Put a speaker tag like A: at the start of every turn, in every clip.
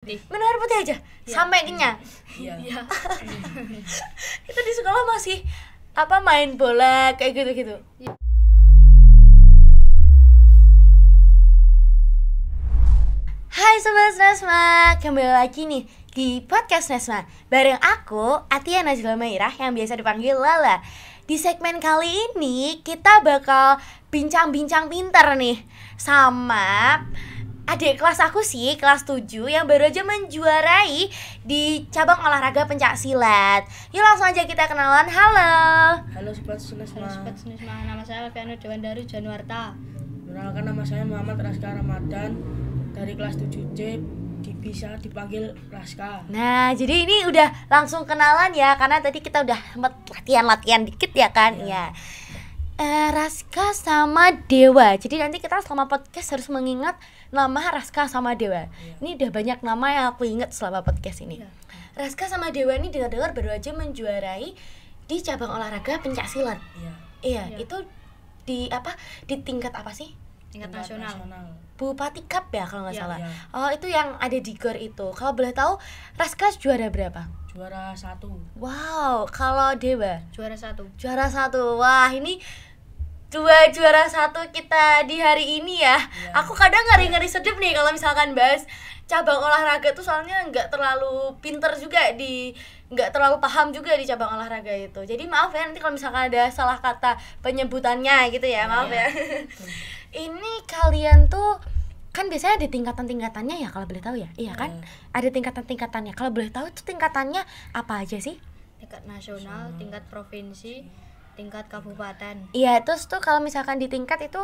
A: Minum air putih aja
B: Ya.
A: sampai kenyang.
B: Iya.
A: Itu di sekolah masih main bola kayak gitu-gitu. Hai Sobat Nesma, kembali lagi nih di podcast Nesma bareng aku, Atia Najla Mairah yang biasa dipanggil Lala. Di segmen kali ini kita bakal bincang-bincang pinter nih sama adik kelas aku sih, kelas 7 yang baru aja menjuarai di cabang olahraga pencak silat. Yuk langsung aja kita kenalan. Halo.
B: Halo Sobat Sunesma.
C: Halo Sobat Sunisma, nama saya Alfiano Dewandari Januarta.
B: Perkenalkan, nama saya Muhammad Raska Ramadan dari kelas 7C, bisa dipanggil Raska.
A: Nah, jadi ini udah langsung kenalan ya, karena tadi kita udah sempet latihan-latihan dikit ya kan.
B: Iya.
A: Raska sama Dewa. Jadi nanti kita selama podcast harus mengingat nama Raska sama Dewa. Ini udah banyak nama yang aku ingat selama podcast ini.
C: Iya.
A: Raska sama Dewa ini dengar-dengar baru aja menjuarai di cabang olahraga pencak silat.
B: Iya.
A: Iya,
C: Iya.
A: itu di tingkat apa sih?
C: Tingkat nasional.
A: Bupati Cup ya kalau nggak
C: Iya,
A: salah.
B: iya.
A: Oh, itu yang ada di GOR itu. Kalau boleh tahu, Raska juara berapa?
B: Juara 1.
A: Wow, kalau Dewa
C: Juara 1.
A: juara 1. Wah, ini dua juara 1 kita di hari ini ya.
B: Iya.
A: Aku kadang ngeri-ngeri sedep nih kalau misalkan bahas cabang olahraga tuh, soalnya nggak terlalu pinter juga nggak terlalu paham juga di cabang olahraga itu. Jadi maaf ya nanti kalau misalkan ada salah kata penyebutannya gitu ya, maaf ya. Ini kalian tuh kan biasanya ada tingkatan-tingkatannya ya kalau boleh tahu ya? Iya kan? Ada tingkatan-tingkatannya. Kalau boleh tahu itu tingkatannya apa aja sih?
C: Tingkat nasional, tingkat provinsi, tingkat kabupaten.
A: Iya, terus tuh kalau misalkan di tingkat itu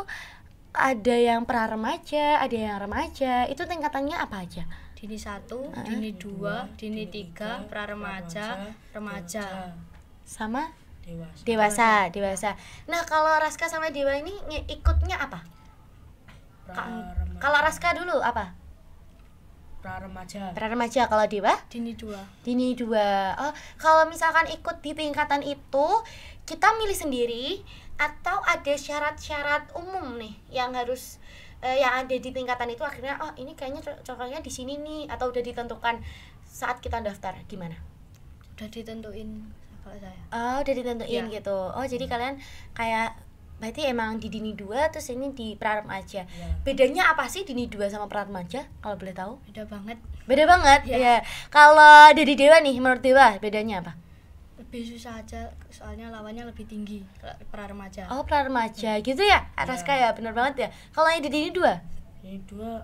A: ada yang pra remaja, ada yang remaja. Itu tingkatannya apa aja?
C: Dini 1, Dini 2, Dini 3, pra remaja, remaja.
A: Sama
B: Dewasa.
A: dewasa. Nah, kalau Raska sama Dewa ini ikutnya apa? Kalau Raska dulu apa?
B: Pra remaja.
A: Pra remaja. Kalau Dewa?
C: Dini 2.
A: Dini 2. Oh, kalau misalkan ikut di tingkatan itu, kita milih sendiri atau ada syarat-syarat umum nih yang harus yang ada di tingkatan itu, akhirnya oh ini kayaknya cocoknya di sini nih, atau udah ditentukan saat kita daftar gimana?
C: Udah ditentuin kalau saya.
A: Oh, udah ditentuin
C: Iya.
A: gitu. Oh, jadi kalian kayak berarti emang di Dini 2 terus ini di pra remaja.
B: Iya.
A: Bedanya apa sih Dini 2 sama pra remaja kalau boleh tahu?
C: Beda banget.
A: Beda banget.
C: Iya.
A: Ya. Kalau dari Dewa nih, menurut Dewa bedanya apa?
C: Lebih susah aja soalnya lawannya lebih tinggi kalau pra remaja.
A: Oh, pra remaja gitu ya. Raska ya, bener banget ya. Kalau yang di Dini 2?
B: Ini 2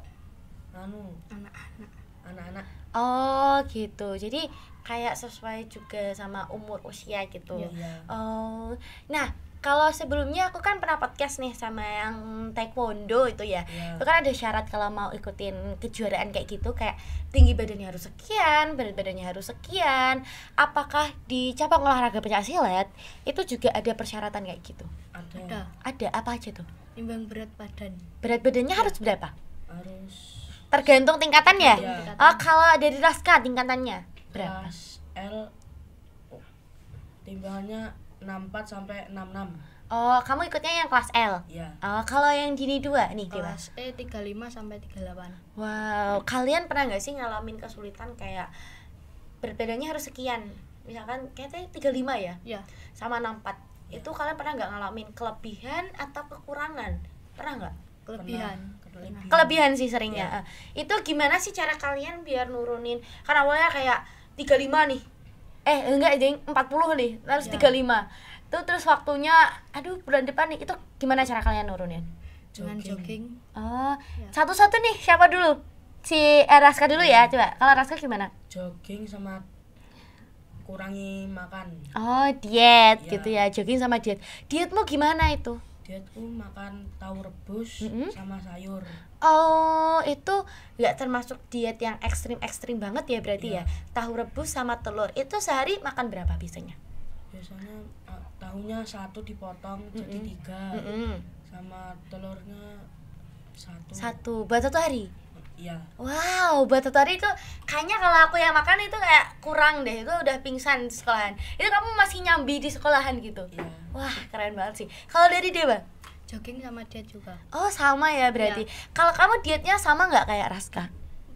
C: Anak-anak.
B: anak-anak.
A: Oh, gitu. Jadi kayak sesuai juga sama umur usia gitu.
B: Iya.
A: Oh. Nah, kalau sebelumnya aku kan pernah podcast nih sama yang taekwondo itu ya.
B: Iya.
A: Itu kan ada syarat kalau mau ikutin kejuaraan kayak gitu, kayak tinggi badannya harus sekian, berat badannya harus sekian. Apakah di cabang olahraga pencak silat itu juga ada persyaratan kayak gitu?
C: Ada.
A: Ada apa aja tuh?
C: Timbang berat badan.
A: Berat badannya harus berapa?
B: Harus
A: Tergantung tingkatannya.
C: Tergantung
A: Oh, kalau dari Raska tingkatannya berapa?
B: kelas L, timbangannya 64 sampai 66.
A: Oh, kamu ikutnya yang kelas L.
B: Iya.
A: Oh, kalau yang Dini 2 nih, Dewa.
C: Kelas E 35 sampai 38.
A: Wow, kalian pernah nggak sih ngalamin kesulitan kayak berat badannya harus sekian? Misalkan kayaknya 35 ya,
C: Ya,
A: sama 64. Itu kalian pernah nggak ngalamin kelebihan atau kekurangan? Pernah nggak?
C: kelebihan.
B: Kelebihan.
A: Kelebihan sih seringnya. Itu gimana sih cara kalian biar nurunin? Kan awalnya kayak 35 nih. Enggak, ding, 40 nih, terus
C: Ya.
A: 35. Tuh terus waktunya aduh bulan depan nih. Itu gimana cara kalian nurunin?
C: Dengan jogging.
A: Oh,
C: Ya.
A: satu-satu nih, siapa dulu? Si Raska dulu ya, coba. Kalau Raska gimana?
B: Jogging sama kurangi makan.
A: Oh, diet
B: Ya.
A: gitu ya, jogging sama diet. Dietmu gimana itu?
B: Dietku makan tahu rebus sama sayur.
A: Oh, itu nggak termasuk diet yang ekstrim banget ya berarti ya?
B: Iya.
A: Tahu rebus sama telur. Itu sehari makan berapa biasanya?
B: Biasanya tahunya 1 dipotong jadi 3, sama telurnya 1.
A: Satu, buat satu hari?
B: Iya.
A: Wow, buat satu hari itu kayaknya kalau aku yang makan itu kayak kurang deh. Itu udah pingsan di sekolahan. Itu kamu masih nyambi di sekolahan gitu?
B: Iya.
A: Wah, keren banget sih. Kalau dari Dewa?
C: Jogging sama diet juga.
A: Oh, sama ya berarti. Kalau kamu dietnya sama nggak kayak Raska?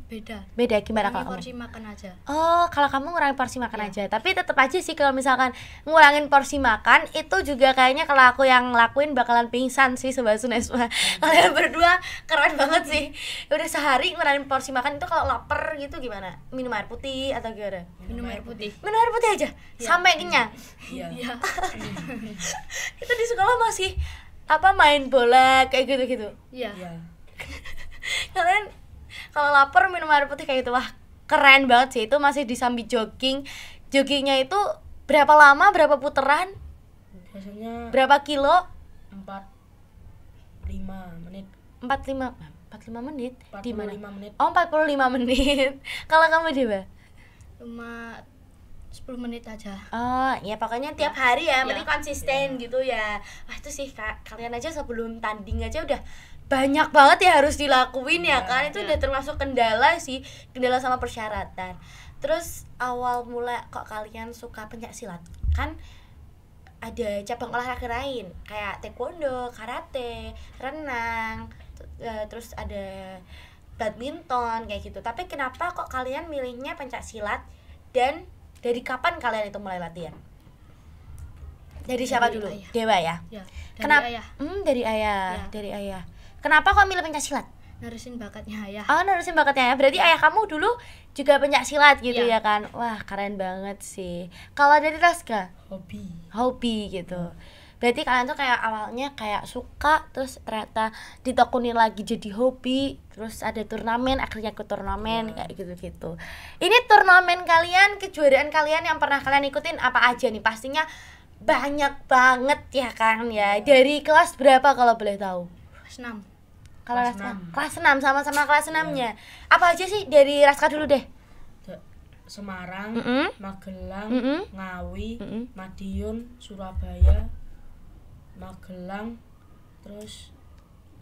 A: Beda gimana
C: Kurangi
A: kalau
C: porsi
A: kamu?
C: makan aja.
A: Oh, kalau kamu ngurangin porsi makan
C: Iya.
A: aja. Tapi tetap aja sih kalau misalkan ngurangin porsi makan itu juga kayaknya kalau aku yang ngelakuin bakalan pingsan sih Sobat Sunesma. Kalian berdua keren banget sih. Udah sehari ngurangin porsi makan itu kalau lapar gitu gimana? Minum air putih atau gimana?
C: Minum air putih.
A: Minum air putih aja sampai kenyang.
B: Iya.
C: Iya.
A: Itu di sekolah masih main bola kayak gitu-gitu.
C: Iya.
B: Iya.
A: Kalian kalau lapar minum air putih kayak gitu, wah keren banget sih. Itu masih disambi joggingnya itu berapa lama, berapa putaran,
B: Biasanya
A: berapa kilo?
B: 45 menit.
A: 45 menit di mana?
B: 45 menit.
A: Oh, 45 menit. Kalau kamu Dewa?
C: Cuma 10 menit aja.
A: Oh, ya pokoknya tiap hari ya,
C: Ya.
A: penting konsisten gitu ya. Wah, itu sih kalian aja sebelum tanding aja udah banyak banget ya harus dilakuin ya kan. Itu
C: ya.
A: udah termasuk kendala sih, kendala sama persyaratan. Terus awal mula kok kalian suka pencak silat? Kan ada cabang olahraga lain kayak taekwondo, karate, renang, terus ada badminton kayak gitu. Tapi kenapa kok kalian milihnya pencak silat dan dari kapan kalian itu mulai latihan? Dari siapa
C: Dari
A: dulu?
C: ayah.
A: Dewa ya.
C: Ya, dari
A: Kenapa?
C: ayah.
A: Dari ayah,
C: Ya.
A: dari ayah. Kenapa kok milih pencak silat?
C: Nerusin bakatnya ayah.
A: Oh, nerusin bakatnya ya. Berarti ayah kamu dulu juga pencak silat gitu ya
C: Ya.
A: kan? Wah, keren banget sih. Kalau dari Raska,
B: Hobi.
A: gitu. Berarti kalian tuh kayak awalnya kayak suka, terus ternyata ditekunin lagi jadi hobi, terus ada turnamen, akhirnya ikut turnamen kayak gitu-gitu. Ini turnamen kalian, kejuaraan kalian yang pernah kalian ikutin apa aja nih? Pastinya banyak banget ya kan ya. Dari kelas berapa kalau boleh tahu?
C: Kelas 6.
A: Kalau
B: Kelas
A: Raska,
B: 6.
A: kelas 6, sama-sama kelas 6-nya. Apa aja sih dari Raska dulu deh?
B: Semarang,
A: Mm-mm.
B: Magelang,
A: Mm-mm.
B: Ngawi,
A: Mm-mm.
B: Madiun, Surabaya, Magelang, terus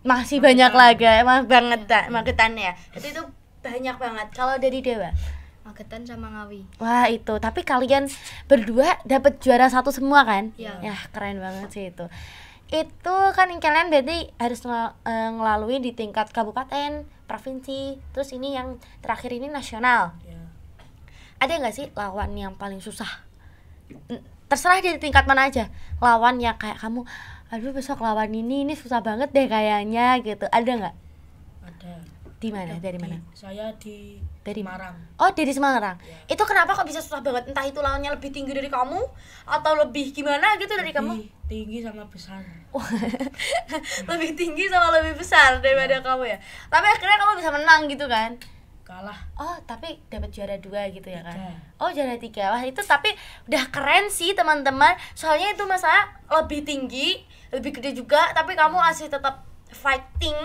A: Masih
B: Magetan.
A: banyak lagi, emang banget Magetan ya. Itu banyak banget. Kalau dari Dewa?
C: Magetan sama Ngawi.
A: Wah itu, tapi kalian berdua dapat juara satu semua kan?
C: Iya.
A: Ya keren banget sih itu. Itu kan kalian berarti harus ngelalui di tingkat kabupaten, provinsi, terus ini yang terakhir ini nasional.
B: ya
A: Ada nggak sih lawan yang paling susah? Terserah dari tingkat mana aja. Lawan yang kayak kamu, aduh besok lawan ini susah banget deh kayaknya gitu. Ada nggak?
B: ada.
A: Di mana? Dari mana?
B: Saya di
A: Dari
B: Semarang.
A: Oh, dari Semarang.
B: Ya.
A: Itu kenapa kok bisa susah banget? Entah itu lawannya lebih tinggi dari kamu atau lebih gimana gitu dari kamu?
B: Lebih tinggi sama besar.
A: Lebih tinggi sama lebih besar daripada kamu ya. Tapi akhirnya kamu bisa menang gitu kan?
B: Kalah.
A: Oh, tapi dapat juara 2 gitu ya kan?
B: 3.
A: Oh, juara 3. Wah, itu tapi udah keren sih teman-teman. Soalnya itu masalah lebih tinggi, lebih gede juga, tapi kamu masih tetap fighting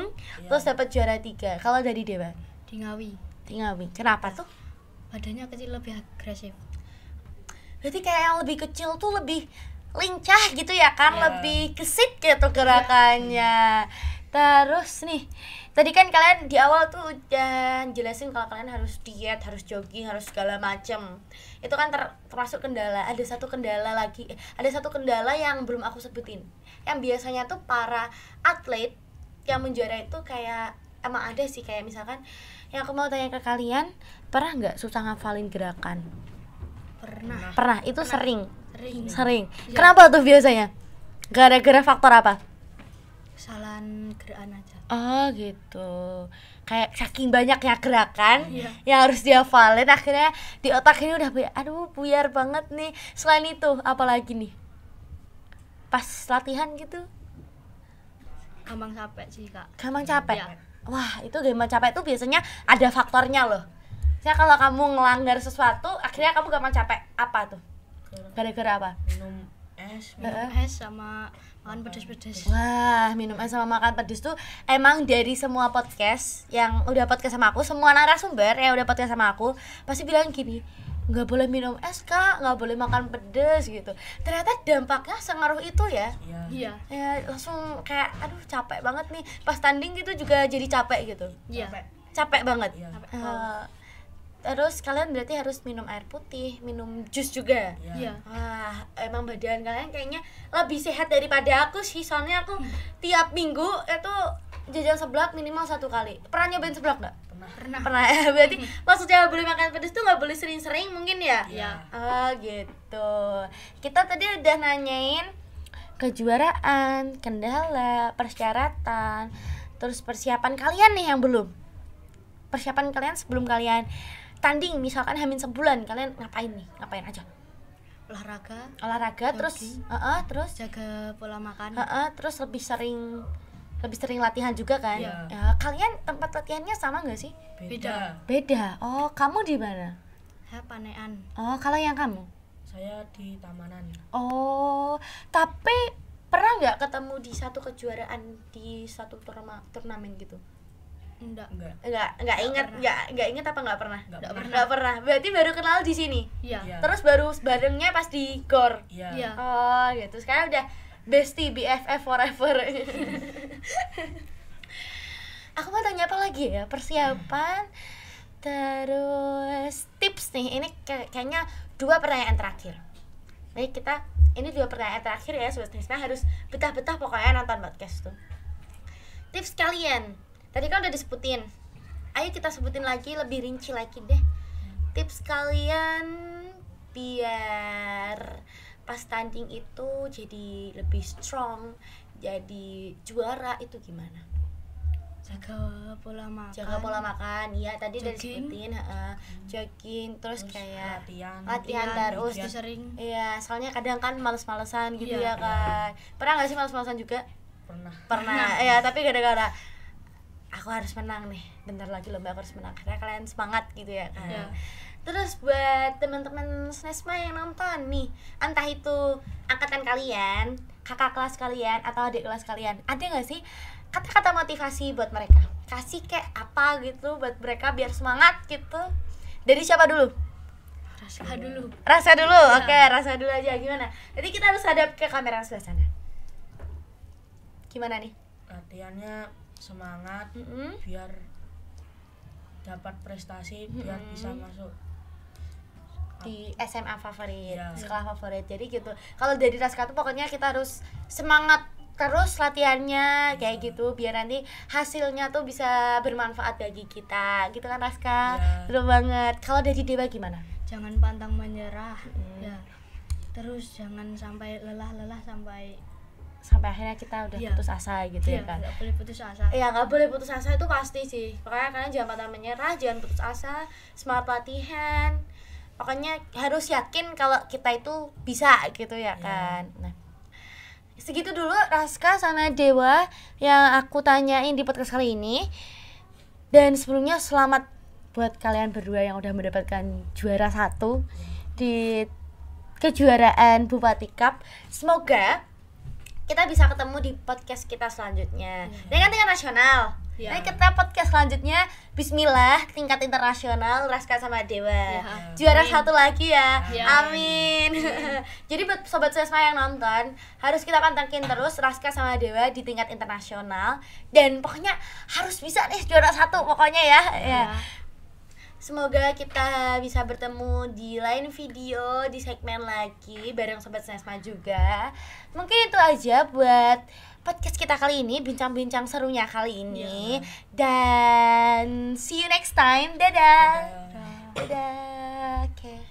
A: terus dapat juara 3. Kalau dari Dewa?
C: Di Ngawi.
A: Ngawi. Kenapa tuh?
C: Badannya kecil, lebih agresif.
A: Berarti kayak yang lebih kecil tuh lebih lincah gitu ya kan?
B: Ya.
A: Lebih gesit gitu gerakannya. Terus nih, tadi kan kalian di awal tuh udah jelasin kalau kalian harus diet, harus jogging, harus segala macem. Itu kan termasuk kendala. Ada satu kendala lagi, ada satu kendala yang belum aku sebutin. Yang biasanya tuh para atlet yang menjuara itu kayak emang ada sih, kayak misalkan yang aku mau tanya ke kalian, pernah nggak susah ngafalin gerakan?
C: Pernah.
A: Itu sering.
C: Sering. Ya.
A: Kenapa tuh biasanya? Gara-gara faktor apa?
C: Kesalahan gerakan aja.
A: Oh gitu. Kayak saking banyaknya gerakan
C: Iya.
A: yang harus dihafalin, akhirnya di otak ini udah buyar banget nih. Selain itu apalagi nih? Pas latihan gitu
C: Gampang capek sih, Kak.
A: gampang capek.
C: Iya.
A: Wah, itu gampang capek itu biasanya ada faktornya loh. Misalnya kalau kamu ngelanggar sesuatu, akhirnya kamu gampang capek. Apa tuh? Gara-gara apa?
B: Minum es.
C: Minum es sama makan pedes-pedes.
A: Wah, minum es sama makan pedes tuh emang dari semua podcast yang udah podcast sama aku, semua narasumber yang udah podcast sama aku pasti bilang gini, nggak boleh minum es kak, nggak boleh makan pedes gitu. Ternyata dampaknya sengaruh itu ya.
B: Iya.
C: Iya.
A: Ya langsung kayak aduh capek banget nih. Pas tanding gitu juga jadi capek gitu.
C: Iya.
A: Capek banget.
B: Iya.
A: Terus kalian berarti harus minum air putih, minum jus juga.
C: Iya.
A: Wah, emang badan kalian kayaknya lebih sehat daripada aku sih. Soalnya aku tiap minggu itu jajan seblak minimal 1 kali. Pernah nyobain seblak nggak? Pernah ya, berarti maksudnya boleh makan pedas tuh nggak boleh sering-sering mungkin ya?
B: Iya.
A: Oh gitu. Kita tadi udah nanyain kejuaraan, kendala, persyaratan, terus persiapan kalian nih yang belum. Persiapan kalian sebelum kalian tanding, misalkan hamin sebulan, kalian ngapain nih? Ngapain aja? Olahraga, terus terus
C: jaga pola makan.
A: Terus lebih sering latihan juga kan?
B: Iya.
A: Ya, kalian tempat latihannya sama nggak sih?
B: Beda.
A: Oh, kamu di mana?
C: Saya panean.
A: Oh, kalau yang kamu?
B: Saya di Tamanan.
A: Oh, tapi pernah nggak ketemu di satu kejuaraan di satu turnamen gitu?
C: Enggak.
A: Nggak inget apa nggak pernah?
B: Nggak
A: Pernah. Berarti baru kenal di sini.
C: Iya.
B: Iya.
A: Terus baru barengnya pas di GOR.
C: Iya.
A: Oh, gitu. Sekarang udah bestie BFF forever. Aku mau tanya apa lagi ya? Persiapan, terus tips nih. Ini kayaknya 2 pertanyaan terakhir. Jadi ini 2 pertanyaan terakhir ya, Sobat Nesma harus betah-betah pokoknya nonton podcast tuh. Tips kalian, tadi kan udah disebutin. Ayo kita sebutin lagi, lebih rinci lagi deh. Tips kalian biar pas tanding itu jadi lebih strong, jadi juara itu gimana?
C: Jaga pola makan.
A: Jaga pola makan, iya tadi udah
C: Jogging.
A: disebutin, jogging, terus kayak
B: latihan
A: terus.
C: Itu sering.
A: Iya, soalnya kadang kan males-malesan gitu
C: Iya.
A: ya kan. Pernah nggak sih males-malesan juga?
B: pernah.
A: Ya, tapi gara-gara aku harus menang nih, bentar lagi lomba aku harus menang, karena kalian semangat gitu ya kan.
C: Iya.
A: Terus buat teman-teman Nesma yang nonton nih, entah itu angkatan kalian, kakak kelas kalian, atau adik kelas kalian, ada nggak sih kata-kata motivasi buat mereka? Kasih kayak apa gitu buat mereka biar semangat gitu. Dari siapa dulu? Rasa dulu, oke, Rasa dulu aja. Gimana? Jadi kita harus hadap ke kamera sebelah sana. Gimana nih?
B: Latihannya semangat
A: Mm-mm.
B: biar dapat prestasi, biar bisa masuk
A: Di SMA favorit,
B: Iya.
A: sekolah favorit. Jadi gitu. Kalau dari Raska tuh pokoknya kita harus semangat terus latihannya kayak gitu biar nanti hasilnya tuh bisa bermanfaat bagi kita. Gitu kan Raska?
B: Iya.
A: Betul banget. Kalau dari Dewa gimana?
C: Jangan pantang menyerah. Ya. Terus jangan sampai lelah sampai
A: Akhirnya kita udah
C: Iya.
A: putus asa gitu ya kan.
C: Nggak boleh putus asa.
A: Ya nggak boleh putus asa, itu pasti sih. Pokoknya kalian jangan pantang menyerah, jangan putus asa, semangat latihan. Pokoknya harus yakin kalau kita itu bisa gitu ya kan. Nah, segitu dulu Raska sama Dewa yang aku tanyain di podcast kali ini. Dan sebelumnya selamat buat kalian berdua yang udah mendapatkan juara 1 di kejuaraan Bupati Cup. Semoga kita bisa ketemu di podcast kita selanjutnya. Ini kan tingkat nasional.
C: Iya.
A: Nah, kita podcast selanjutnya Bismillah tingkat internasional Raska sama Dewa.
C: Iya.
A: Juara
C: Amin.
A: 1 lagi ya.
C: Iya.
A: Amin. Jadi buat sobat Sesma yang nonton, harus kita pantengin terus Raska sama Dewa di tingkat internasional dan pokoknya harus bisa nih juara 1 pokoknya ya. Ya. Semoga kita bisa bertemu di lain video, di segmen lagi bareng Sobat Sesma juga. Mungkin itu aja buat podcast kita kali ini, bincang-bincang serunya kali ini. Dan see you next time. Dadah. Dadah. Oke.